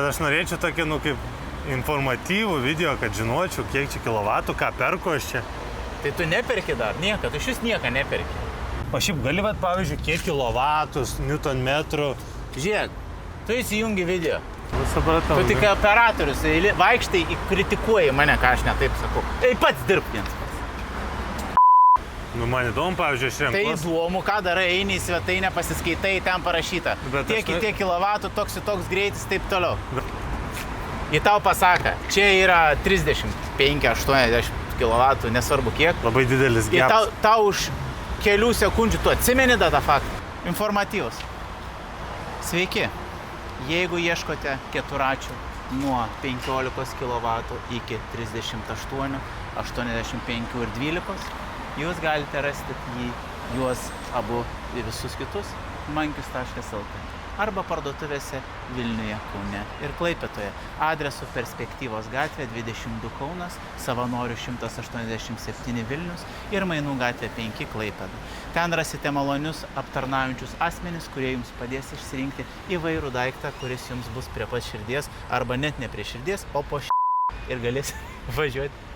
Bet aš norėčiau tokį, kaip informatyvų video, kad žinočiau, kiek čia kilovatų, ką perku aš čia. Tai tu neperki dar nieką, tu šis nieką neperki. O šiaip gali, pavyzdžiui, kiek kilovatus, newtonmetrų. Žiūrėk, tu įsijungi video. Supratau. Tu tik operatorius, vaikštai, kritikuoji mane, ką aš ne taip sakau. Pats dirb viens pats. Man įdomu, pavyzdžiui, aš renkuos. Tai įdomu, ką darai, eini į svetainę, pasiskaitai, ten parašyta. Tiek į tiek kilovatų, toks greitis, taip toliau. Į tau pasaka, čia yra 35-80 kilovatų, nesvarbu kiek. Labai didelis Ir gepas. tau už kelių sekundžių tu atsimeni tą faktą. Informatyvus. Sveiki. Jeigu ieškote keturračių nuo 15 kW iki 38, 85 ir 12, jūs galite rasti juos abu ir visus kitus mankius.lt arba parduotuvėse Vilniuje, Kaune ir Klaipėdoje. Adresu Perspektyvos gatvė 22 Kaunas, Savanorių 187 Vilnius ir Mainų gatvė 5 Klaipėda. Ten rasite malonius aptarnaujančius asmenis, kurie jums padės išsirinkti įvairų daiktą, kuris jums bus prie pat širdies arba net ne prie širdies, o po ir galės važiuoti